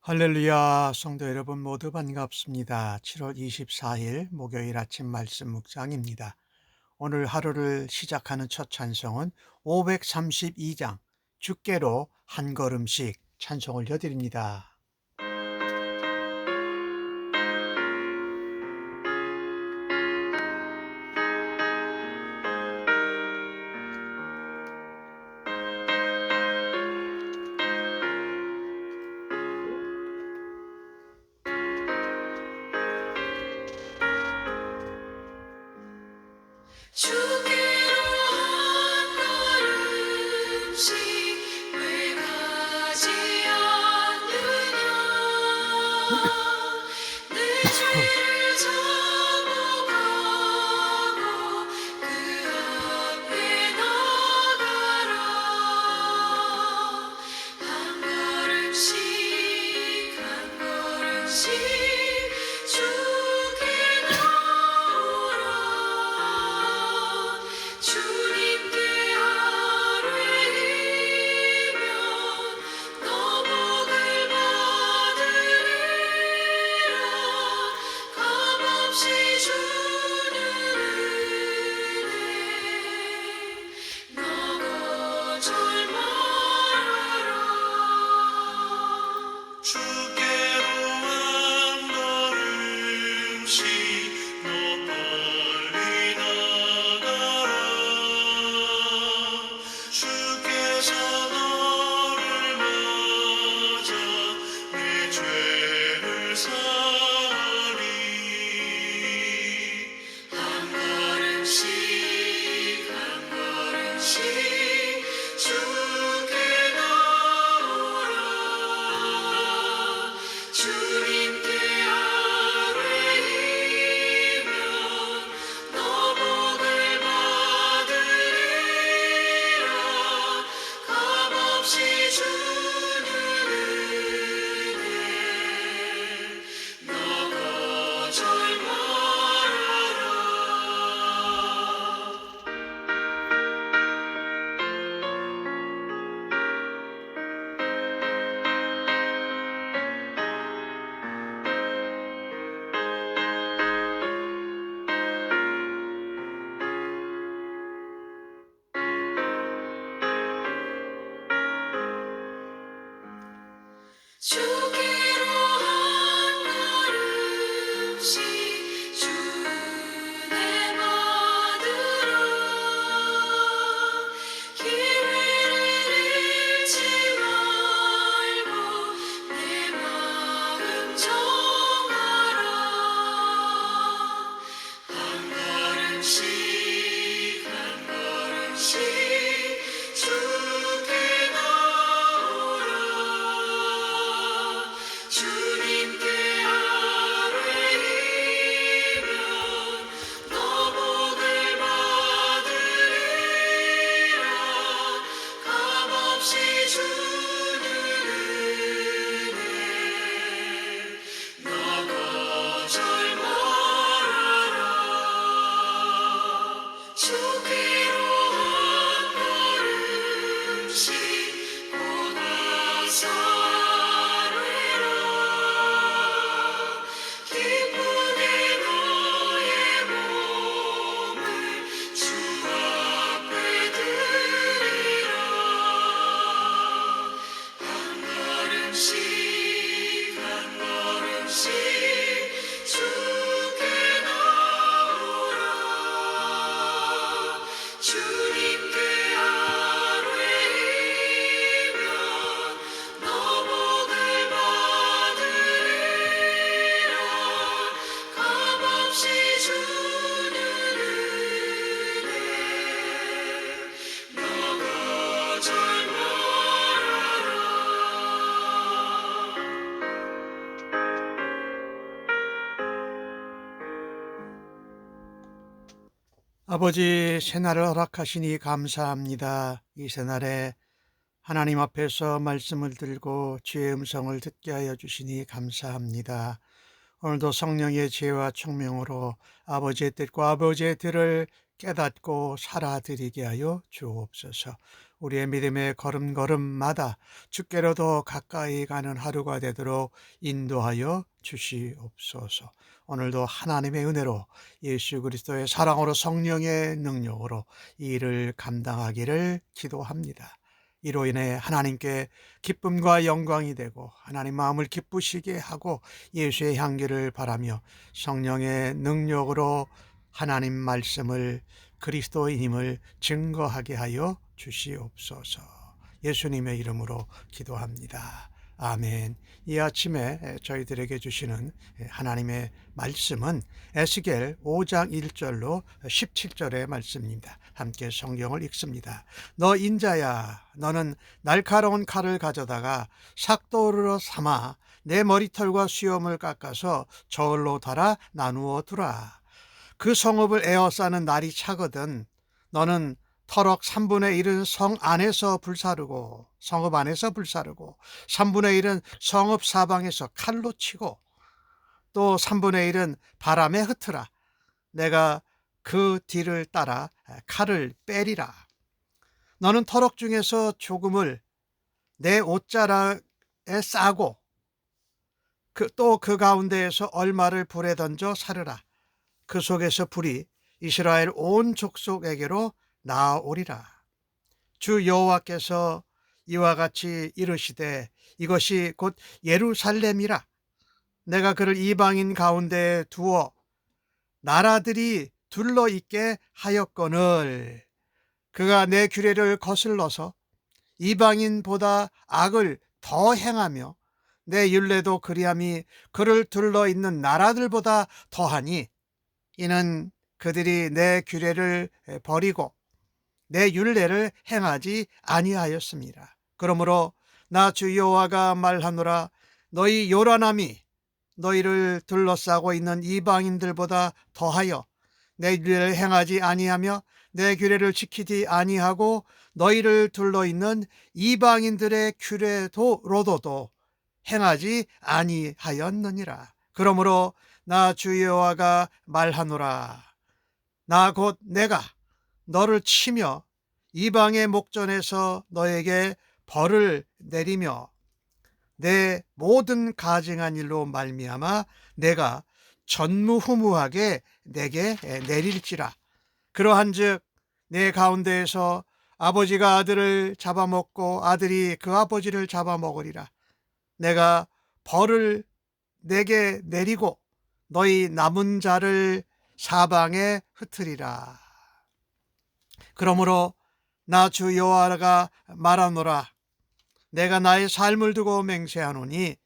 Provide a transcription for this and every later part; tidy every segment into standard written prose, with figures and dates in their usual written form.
할렐루야, 성도 여러분 모두 반갑습니다. 7월 24일 목요일 아침 말씀 묵상입니다. 오늘 하루를 시작하는 첫 찬송은 532장 주께로 한 걸음씩 찬송을 드립니다. 주께로 한 걸음씩 왜 가지 않느냐. 내 죄를 자복하고 그 앞에 나가라. 한 걸음씩 한 걸음씩 주께 나오라. 주님께 아뢰이면 너 복을 받으리라. 값없이 주는 은혜 너 거절 말아라. 주께로 한 걸음씩 너 빨리 나가라. 주께서 너를 맞아 내 죄를 사하리. 한 걸음씩 한 걸음씩 주께 나오라. 주님께 아뢰이면 너 복을 받으리라. 값없이 주는 은혜 너 거절 말아라. 주께로 한 걸음씩 주 은혜 받으라. 기회를 잃지 말고 내 마음 정하라. 한 걸음씩 한 걸음씩 주께 나오라. 주님께 아뢰이면 너 복을 받으리라. 값없이 주는 은혜 너 거절 말아라. 주께로 한 걸음씩 보다 사뢰라. 기쁘게 너의 몸을 주 앞에 드리라. 한 걸음씩 한 걸음씩 주께 나오라. 주님께 아뢰이면 너 복을 받으리라. 값없이 주는 은혜 너 거절 말아라. 아버지, 새날을 허락하시니 감사합니다. 이 새날에 하나님 앞에서 말씀을 들고 주의 음성을 듣게 하여 주시니 감사합니다. 오늘도 성령의 지혜와 총명으로 아버지의 뜻과 아버지의 들을 깨닫고 살아드리게 하여 주옵소서. 우리의 믿음의 걸음걸음마다 주께로 더 가까이 가는 하루가 되도록 인도하여 주시옵소서. 오늘도 하나님의 은혜로 예수 그리스도의 사랑으로 성령의 능력으로 이 일을 감당하기를 기도합니다. 이로 인해 하나님께 기쁨과 영광이 되고 하나님 마음을 기쁘시게 하고 예수의 향기를 바라며 성령의 능력으로 하나님 말씀을 그리스도인임을 증거하게 하여 주시옵소서. 예수님의 이름으로 기도합니다. 아멘. 이 아침에 저희들에게 주시는 하나님의 말씀은 에스겔 5장 1절로 17절의 말씀입니다. 함께 성경을 읽습니다. 너 인자야, 너는 날카로운 칼을 가져다가 삭도로 삼아 내 머리털과 수염을 깎아서 저울로 달아 나누어 두라. 그 성읍을 에워싸는 날이 차거든 너는 터럭 3분의 1은 성 안에서 불사르고 성읍 안에서 불사르고 3분의 1은 성읍 사방에서 칼로 치고 또 3분의 1은 바람에 흩으라. 내가 그 뒤를 따라 칼을 빼리라. 너는 터럭 중에서 조금을 내 옷자락에 싸고 또 그 가운데에서 얼마를 불에 던져 사르라. 그 속에서 불이 이스라엘 온 족속에게로 나아오리라. 주 여호와께서 이와 같이 이르시되 이것이 곧 예루살렘이라. 내가 그를 이방인 가운데에 두어 나라들이 둘러있게 하였거늘 그가 내 규례를 거슬러서 이방인보다 악을 더 행하며 내 율례도 그리함이 그를 둘러있는 나라들보다 더하니 이는 그들이 내 규례를 버리고 내 율례를 행하지 아니하였습니다. 그러므로 나 주 여호와가 말하노라. 너희 요란함이 너희를 둘러싸고 있는 이방인들보다 더하여 내 율례를 행하지 아니하며 내 규례를 지키지 아니하고 너희를 둘러있는 이방인들의 규례로도 행하지 아니하였느니라. 그러므로 나 주 여호와가 말하노라. 나 곧 내가 너를 치며 이방의 목전에서 너에게 벌을 내리며 내 모든 가증한 일로 말미암아 내가 전무후무하게 내게 내릴지라. 그러한즉 내 가운데에서 아버지가 아들을 잡아먹고 아들이 그 아버지를 잡아먹으리라. 내가 벌을 내게 내리고 너희 남은 자를 사방에 흩으리라. 그러므로 나 주 여호와가 말하노라. 내가 나의 삶을 두고 맹세하노니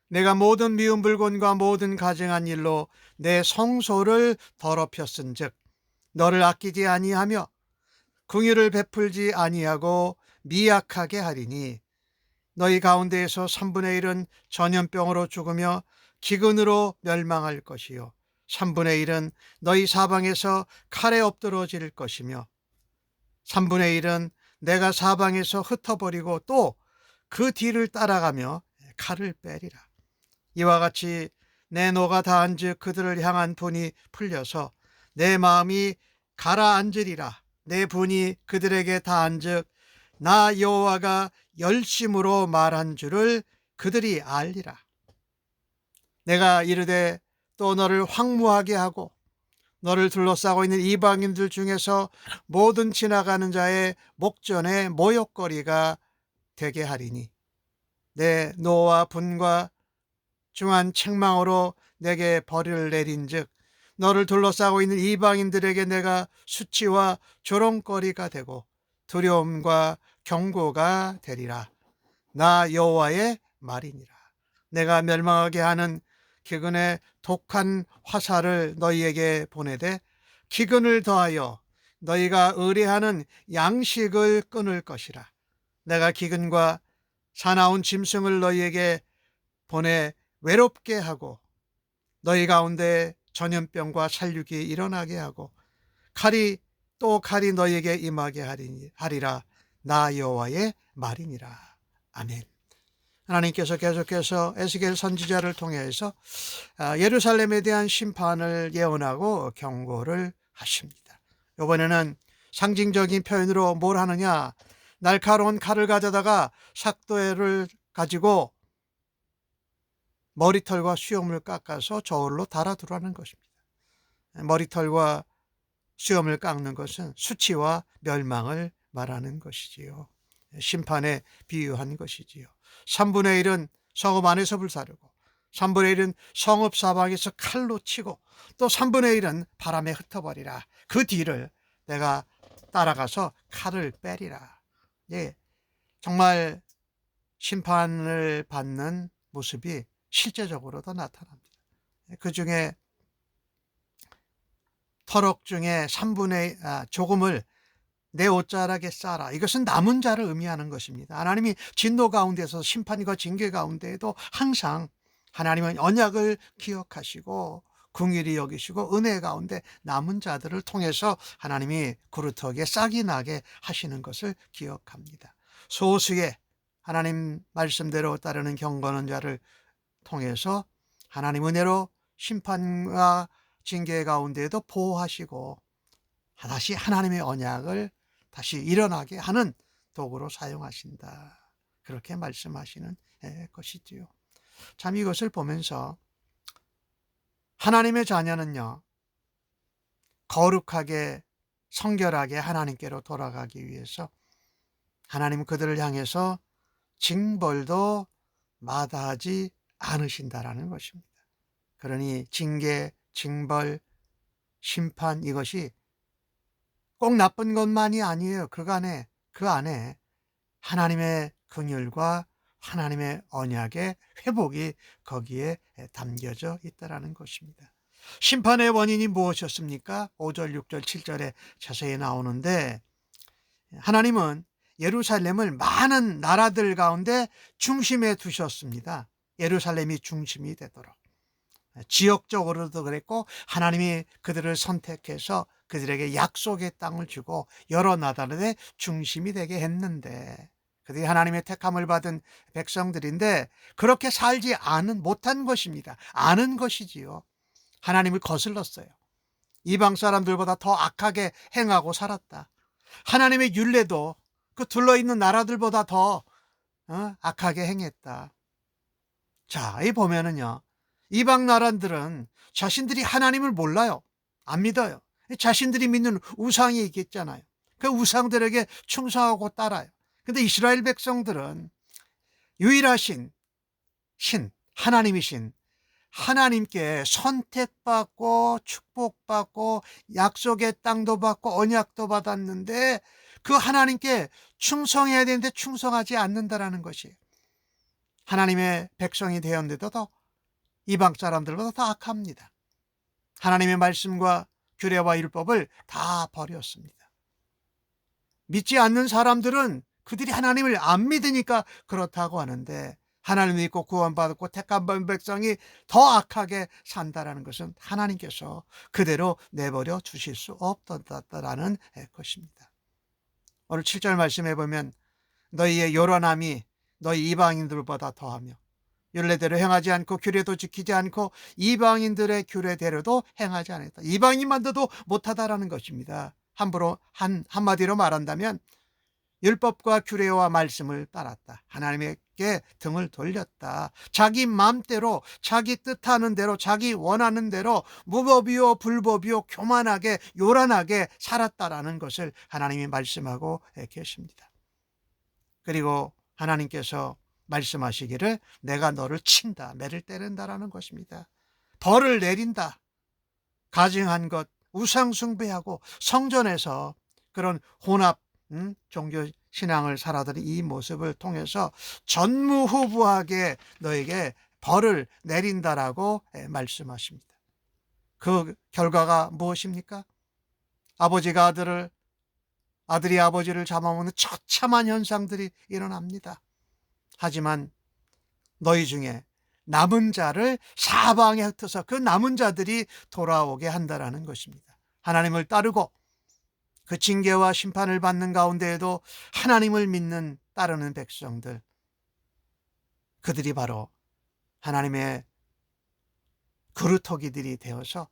내가 모든 미운 불곤과 모든 가증한 일로 내 성소를 더럽혔은즉 너를 아끼지 아니하며 긍휼을 베풀지 아니하고 미약하게 하리니 너희 가운데에서 3분의 1은 전염병으로 죽으며 기근으로 멸망할 것이요 3분의 1은 너희 사방에서 칼에 엎드러질 것이며 3분의 1은 내가 사방에서 흩어버리고 또 그 뒤를 따라가며 칼을 빼리라. 이와 같이 내 노가 다한즉 그들을 향한 분이 풀려서 내 마음이 가라앉으리라. 내 분이 그들에게 다한즉 나 여호와가 열심으로 말한 줄을 그들이 알리라. 내가 이르되 또 너를 황무하게 하고 너를 둘러싸고 있는 이방인들 중에서 모든 지나가는 자의 목전에 모욕거리가 되게 하리니 내 노와 분과 중한 책망으로 내게 벌을 내린즉 너를 둘러싸고 있는 이방인들에게 내가 수치와 조롱거리가 되고 두려움과 경고가 되리라. 나 여호와의 말이니라. 내가 멸망하게 하는 기근의 독한 화살을 너희에게 보내되 기근을 더하여 너희가 의뢰하는 양식을 끊을 것이라. 내가 기근과 사나운 짐승을 너희에게 보내 외롭게 하고 너희 가운데 전염병과 살육이 일어나게 하고 칼이 너희에게 임하게 하리라. 나 여호와의 말이니라. 아멘. 하나님께서 계속해서 에스겔 선지자를 통해서 예루살렘에 대한 심판을 예언하고 경고를 하십니다. 이번에는 상징적인 표현으로 뭘 하느냐, 날카로운 칼을 가져다가 삭도를 가지고 머리털과 수염을 깎아서 저울로 달아두라는 것입니다. 머리털과 수염을 깎는 것은 수치와 멸망을 말하는 것이지요. 심판에 비유한 것이지요. 3분의 1은 성읍 안에서 불사르고 3분의 1은 성읍 사방에서 칼로 치고 또 3분의 1은 바람에 흩어버리라. 그 뒤를 내가 따라가서 칼을 빼리라. 예, 정말 심판을 받는 모습이 실제적으로도 나타납니다. 그 중에 터럭 중에 조금을 내 옷자락에 싸라. 이것은 남은 자를 의미하는 것입니다. 하나님이 진노 가운데서 심판과 징계 가운데에도 항상 하나님은 언약을 기억하시고 긍휼히 여기시고 은혜 가운데 남은 자들을 통해서 하나님이 구루터기에 싹이 나게 하시는 것을 기억합니다. 소수의 하나님 말씀대로 따르는 경건한 자를 통해서 하나님 은혜로 심판과 징계 가운데에도 보호하시고 다시 하나님의 언약을 다시 일어나게 하는 도구로 사용하신다. 그렇게 말씀하시는 것이지요. 참 이것을 보면서 하나님의 자녀는요, 거룩하게 성결하게 하나님께로 돌아가기 위해서 하나님은 그들을 향해서 징벌도 마다하지 않으신다라는 것입니다. 그러니 징계, 징벌, 심판 이것이 꼭 나쁜 것만이 아니에요. 그 안에 하나님의 긍휼과 하나님의 언약의 회복이 거기에 담겨져 있다라는 것입니다. 심판의 원인이 무엇이었습니까? 5절, 6절, 7절에 자세히 나오는데 하나님은 예루살렘을 많은 나라들 가운데 중심에 두셨습니다. 예루살렘이 중심이 되도록. 지역적으로도 그랬고 하나님이 그들을 선택해서 그들에게 약속의 땅을 주고 여러 나라의 중심이 되게 했는데 그들이 하나님의 택함을 받은 백성들인데 그렇게 살지 못한 것입니다. 아는 것이지요. 하나님을 거슬렀어요. 이방 사람들보다 더 악하게 행하고 살았다. 하나님의 율례도 그 둘러있는 나라들보다 더 악하게 행했다. 자, 이 보면은요, 이방 나라들은 자신들이 하나님을 몰라요. 안 믿어요. 자신들이 믿는 우상이 있겠잖아요. 그 우상들에게 충성하고 따라요. 근데 이스라엘 백성들은 유일하신 하나님이신 하나님께 선택받고 축복받고 약속의 땅도 받고 언약도 받았는데 그 하나님께 충성해야 되는데 충성하지 않는다라는 것이 하나님의 백성이 되었는데도 더 이방 사람들보다 더 악합니다. 하나님의 말씀과 규례와 율법을 다 버렸습니다. 믿지 않는 사람들은 그들이 하나님을 안 믿으니까 그렇다고 하는데 하나님 믿고 구원받고 택한 백성이 더 악하게 산다라는 것은 하나님께서 그대로 내버려 주실 수 없다라는 것입니다. 오늘 7절 말씀해 보면 너희의 요란함이 너희 이방인들보다 더하며 율례대로 행하지 않고 규례도 지키지 않고 이방인들의 규례대로도 행하지 않았다. 이방인만도 못하다라는 것입니다. 한마디로 말한다면 율법과 규례와 말씀을 따랐다. 하나님께 등을 돌렸다. 자기 마음대로 자기 뜻하는 대로 자기 원하는 대로 무법이요 불법이요 교만하게 요란하게 살았다라는 것을 하나님이 말씀하고 계십니다. 그리고 하나님께서 말씀하시기를 내가 너를 친다, 매를 때린다라는 것입니다. 벌을 내린다. 가증한 것, 우상 숭배하고 성전에서 그런 혼합 종교 신앙을 살아들인 이 모습을 통해서 전무후무하게 너에게 벌을 내린다라고 말씀하십니다. 그 결과가 무엇입니까? 아버지가 아들이 아버지를 잡아먹는 처참한 현상들이 일어납니다. 하지만 너희 중에 남은 자를 사방에 흩어서 그 남은 자들이 돌아오게 한다라는 것입니다. 하나님을 따르고 그 징계와 심판을 받는 가운데에도 하나님을 믿는 따르는 백성들, 그들이 바로 하나님의 그루터기들이 되어서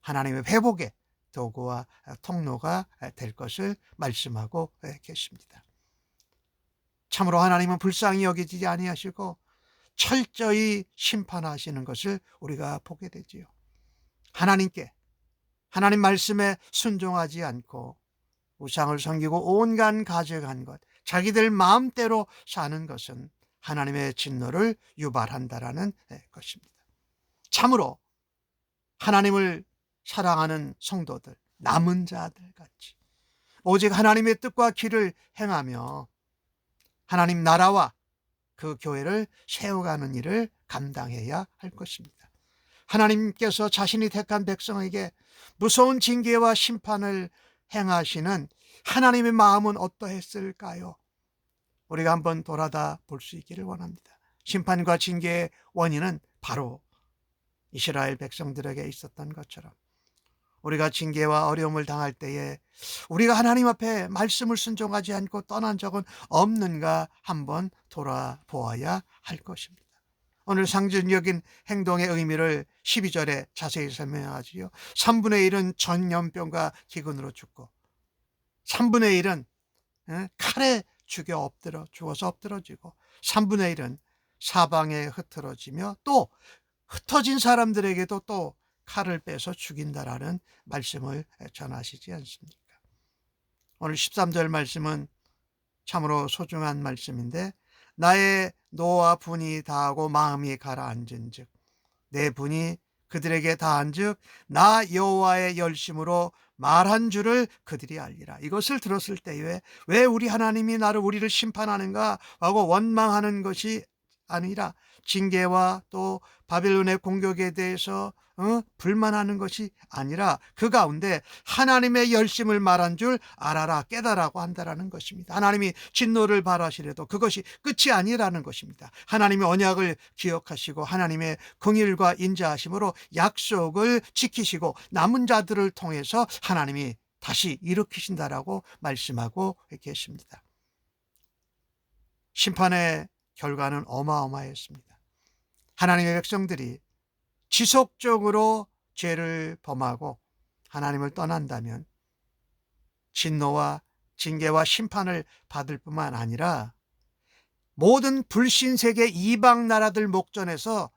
하나님의 회복에 도구와 통로가 될 것을 말씀하고 계십니다. 참으로 하나님은 불쌍히 여기지 아니하시고 철저히 심판하시는 것을 우리가 보게 되지요. 하나님 말씀에 순종하지 않고 우상을 섬기고 온갖 가증한 것, 자기들 마음대로 사는 것은 하나님의 진노를 유발한다라는 것입니다. 참으로 하나님을 사랑하는 성도들, 남은 자들 같이 오직 하나님의 뜻과 길을 행하며 하나님 나라와 그 교회를 세워가는 일을 감당해야 할 것입니다. 하나님께서 자신이 택한 백성에게 무서운 징계와 심판을 행하시는 하나님의 마음은 어떠했을까요? 우리가 한번 돌아다 볼 수 있기를 원합니다. 심판과 징계의 원인은 바로 이스라엘 백성들에게 있었던 것처럼 우리가 징계와 어려움을 당할 때에 우리가 하나님 앞에 말씀을 순종하지 않고 떠난 적은 없는가 한번 돌아보아야 할 것입니다. 오늘 상징적인 행동의 의미를 12절에 자세히 설명하지요. 3분의 1은 전염병과 기근으로 죽고 3분의 1은 칼에 죽어서 엎드러지고 3분의 1은 사방에 흩어지며 또 흩어진 사람들에게도 또 칼을 빼서 죽인다라는 말씀을 전하시지 않습니까? 오늘 13절 말씀은 참으로 소중한 말씀인데 나의 노와 분이 다하고 마음이 가라앉은 즉 내 분이 그들에게 다한 즉 나 여호와의 열심으로 말한 줄을 그들이 알리라. 이것을 들었을 때에 왜 우리 하나님이 우리를 심판하는가 하고 원망하는 것이 아니라 징계와 또 바벨론의 공격에 대해서 불만하는 것이 아니라 그 가운데 하나님의 열심을 말한 줄 알아라, 깨달라고 한다라는 것입니다. 하나님이 진노를 발하시려도 그것이 끝이 아니라는 것입니다. 하나님의 언약을 기억하시고 하나님의 긍휼과 인자하심으로 약속을 지키시고 남은 자들을 통해서 하나님이 다시 일으키신다라고 말씀하고 계십니다. 심판의 결과는 어마어마했습니다. 하나님의 백성들이 지속적으로 죄를 범하고 하나님을 떠난다면 진노와 징계와 심판을 받을 뿐만 아니라 모든 불신세계 이방 나라들 목전에서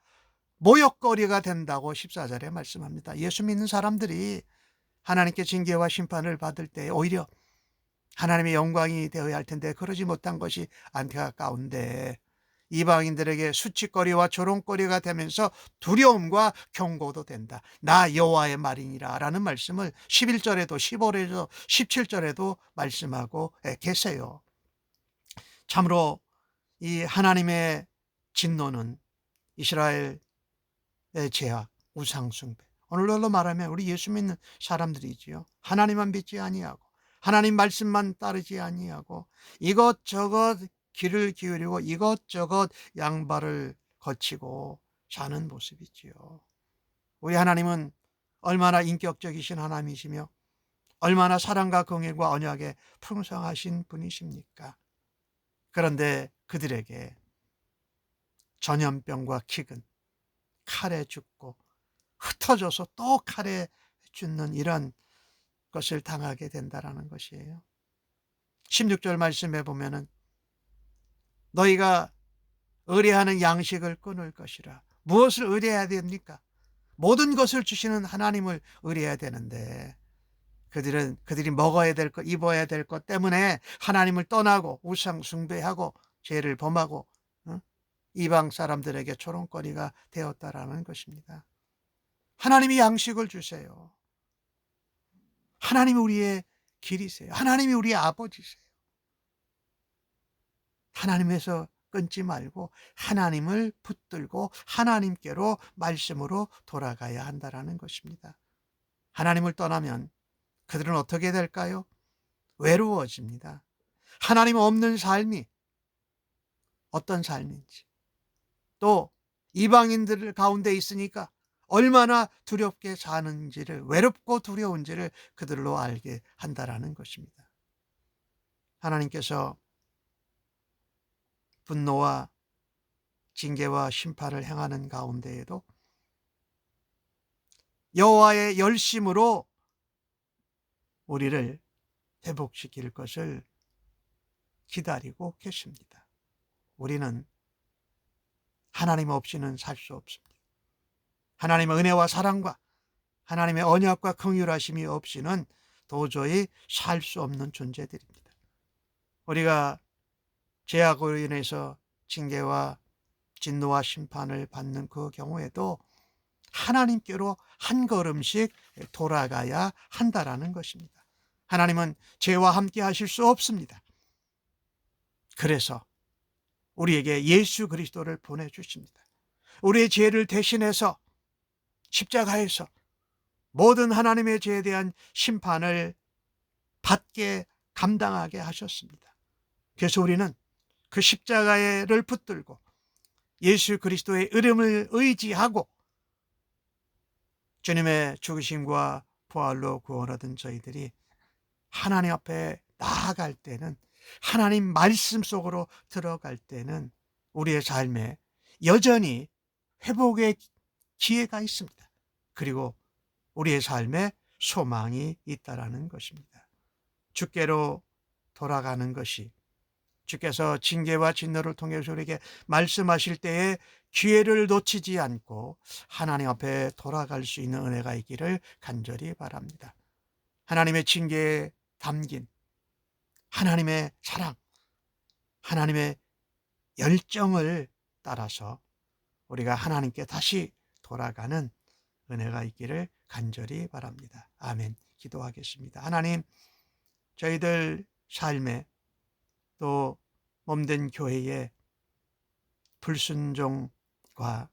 모욕거리가 된다고 14절에 말씀합니다. 예수 믿는 사람들이 하나님께 징계와 심판을 받을 때 오히려 하나님의 영광이 되어야 할 텐데 그러지 못한 것이 안타까운데 이방인들에게 수치거리와 조롱거리가 되면서 두려움과 경고도 된다. 나 여호와의 말이니라 라는 말씀을 11절에도 15절에도 17절에도 말씀하고 계세요. 참으로 이 하나님의 진노는 이스라엘의 죄악, 우상숭배, 오늘날로 말하면 우리 예수 믿는 사람들이지요. 하나님만 믿지 아니하고 하나님 말씀만 따르지 아니하고 이것저것 귀를 기울이고 이것저것 양발을 거치고 사는 모습이지요. 우리 하나님은 얼마나 인격적이신 하나님이시며 얼마나 사랑과 긍휼과 언약에 풍성하신 분이십니까? 그런데 그들에게 전염병과 기근, 칼에 죽고 흩어져서 또 칼에 죽는 이런 것을 당하게 된다라는 것이에요. 16절 말씀해 보면은 너희가 의뢰하는 양식을 끊을 것이라. 무엇을 의뢰해야 됩니까? 모든 것을 주시는 하나님을 의뢰해야 되는데 그들이 먹어야 될 것, 입어야 될 것 때문에 하나님을 떠나고 우상 숭배하고 죄를 범하고 이방 사람들에게 조롱거리가 되었다라는 것입니다. 하나님이 양식을 주세요. 하나님이 우리의 길이세요. 하나님이 우리의 아버지세요. 하나님에서 끊지 말고 하나님을 붙들고 하나님께로 말씀으로 돌아가야 한다는 것입니다. 하나님을 떠나면 그들은 어떻게 될까요? 외로워집니다. 하나님 없는 삶이 어떤 삶인지, 또 이방인들 가운데 있으니까 얼마나 두렵게 사는지를, 외롭고 두려운지를 그들로 알게 한다라는 것입니다. 하나님께서 분노와 징계와 심판을 행하는 가운데에도 여호와의 열심으로 우리를 회복시킬 것을 기다리고 계십니다. 우리는 하나님 없이는 살 수 없습니다. 하나님의 은혜와 사랑과 하나님의 언약과 긍휼하심이 없이는 도저히 살 수 없는 존재들입니다. 우리가 죄악으로 인해서 징계와 진노와 심판을 받는 그 경우에도 하나님께로 한 걸음씩 돌아가야 한다라는 것입니다. 하나님은 죄와 함께 하실 수 없습니다. 그래서 우리에게 예수 그리스도를 보내주십니다. 우리의 죄를 대신해서 십자가에서 모든 하나님의 죄에 대한 심판을 받게 감당하게 하셨습니다. 그래서 우리는 그 십자가를 붙들고 예수 그리스도의 이름을 의지하고 주님의 죽으심과 부활로 구원 얻은 저희들이 하나님 앞에 나아갈 때는, 하나님 말씀 속으로 들어갈 때는 우리의 삶에 여전히 회복의 기회가 있습니다. 그리고 우리의 삶에 소망이 있다라는 것입니다. 주께로 돌아가는 것이, 주께서 징계와 진노를 통해서 우리에게 말씀하실 때에 기회를 놓치지 않고 하나님 앞에 돌아갈 수 있는 은혜가 있기를 간절히 바랍니다. 하나님의 징계에 담긴 하나님의 사랑, 하나님의 열정을 따라서 우리가 하나님께 다시 돌아가는 은혜가 있기를 간절히 바랍니다. 아멘. 기도하겠습니다. 하나님, 저희들 삶에 또 몸된 교회에 불순종과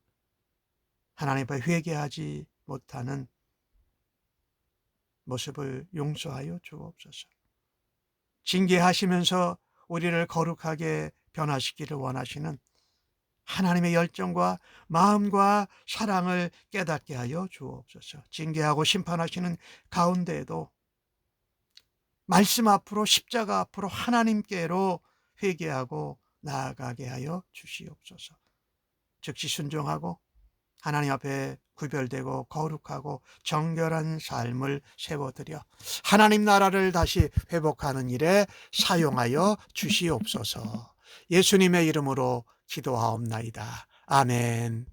하나님 앞에 회개하지 못하는 모습을 용서하여 주옵소서. 징계하시면서 우리를 거룩하게 변화시키를 원하시는 하나님의 열정과 마음과 사랑을 깨닫게 하여 주옵소서. 징계하고 심판하시는 가운데에도 말씀 앞으로, 십자가 앞으로 하나님께로 회개하고 나아가게 하여 주시옵소서. 즉시 순종하고 하나님 앞에 구별되고 거룩하고 정결한 삶을 세워드려 하나님 나라를 다시 회복하는 일에 사용하여 주시옵소서. 예수님의 이름으로 기도하옵나이다. 아멘.